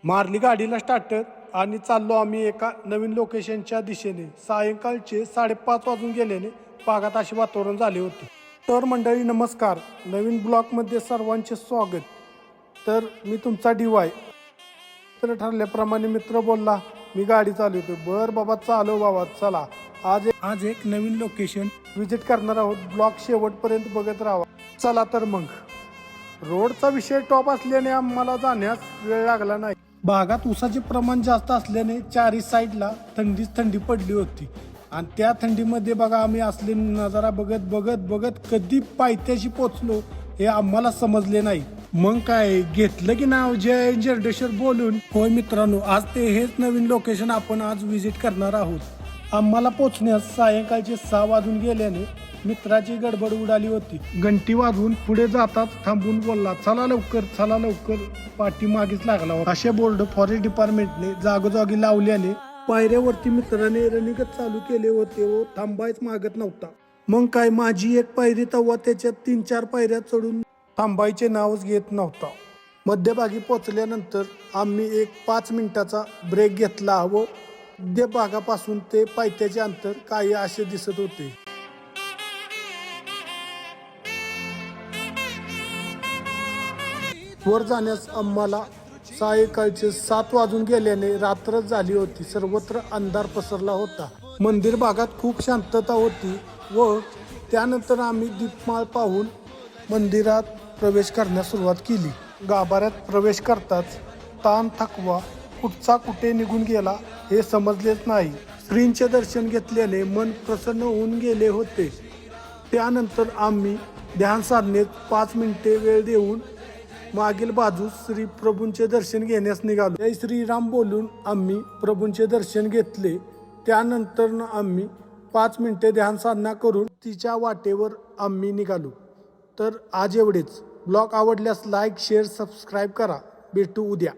मारली गाडीला स्टार्टर आणि चाललो आम्ही एका नवीन लोकेशनच्या दिशेने। सायंकाळचे 5:30 वाजून गेल्याने भागात असे वातावरण झाले होते। तर मंडळी नमस्कार, नवीन ब्लॉगमध्ये सर्वांचे स्वागत। तर मी तुमचा DY। तर ठरल्याप्रमाणे मित्र बोलला मी गाडी चालवतो। बर बाबा चालव बाबा, चला आज एक नवीन लोकेशन विजिट करणार आहोत। ब्लॉग शेवटपर्यंत बघत राहा। चला तर मग, रोडचा विषय टॉप असल्याने आम्हाला जाण्यास वेळ लागला नाही। भागात ऊसाचे प्रमाण जास्त असल्याने चारी साईडला थंडी पडली होती आणि त्या थंडीमध्ये बघा आम्ही असले नजारा बघत कधी पायथ्याशी पोचलो हे आम्हाला समजले नाही। मग काय घेतलं की नाव जय जर्डेश्वर बोलून। होय मित्रांनो, आज ते हेच नवीन लोकेशन आपण आज विजिट करणार आहोत। आम्हाला पोचण्यास सायंकाळचे 6 वाजून गेल्याने मित्राची गडबड उडाली होती। घंटी वाजवून पुढे जाताच थांबून बोलला चला लवकर। पाठीमागेच लागला होता। असे बोर्ड फॉरेस्ट डिपार्टमेंटने जागोजागी लावल्याने पायऱ्यावरती मित्राने रनिंगच चालू केले होते व थांबायच मागत नव्हता। मग काय माझी एक पायरी तव्हा त्याच्यात 3-4 पायऱ्या चढून थांबायचे नावच घेत नव्हता। मध्यभागी पोचल्यानंतर आम्ही एक 5 मिनिटाचा ब्रेक घेतला व मध्य भागापासून ते पायथ्याचे अंतर काही असे दिसत होते। वर जाण्यास आम्हाला सायंकाळचे 7 वाजून गेल्याने रात्रच झाली होती। सर्वत्र अंधार पसरला होता। मंदिर भागात खूप शांतता होती व त्यानंतर आम्ही दीपमाळ पाहून मंदिरात प्रवेश करण्यास सुरुवात केली। गाभाऱ्यात प्रवेश करताच ताण थकवा कुठचा कुठे निघून गेला हे समजलेच नाही। श्रींचे दर्शन घेतल्याने मन प्रसन्न होऊन गेले होते। त्यानंतर आम्ही ध्यान साधनेत 5 मिनिटे वेळ देऊन मागील बाजूस श्री प्रभूंचे दर्शन घेण्यास निघालो। जय श्रीराम बोलून आम्ही प्रभूंचे दर्शन घेतले। त्यानंतर आम्ही 5 मिनिटे ध्यान साधना करून तिच्या वाटेवर आम्ही निघालो। तर आज एवढेच। ब्लॉग आवडल्यास लाईक शेअर सबस्क्राईब करा। भेटू उद्या।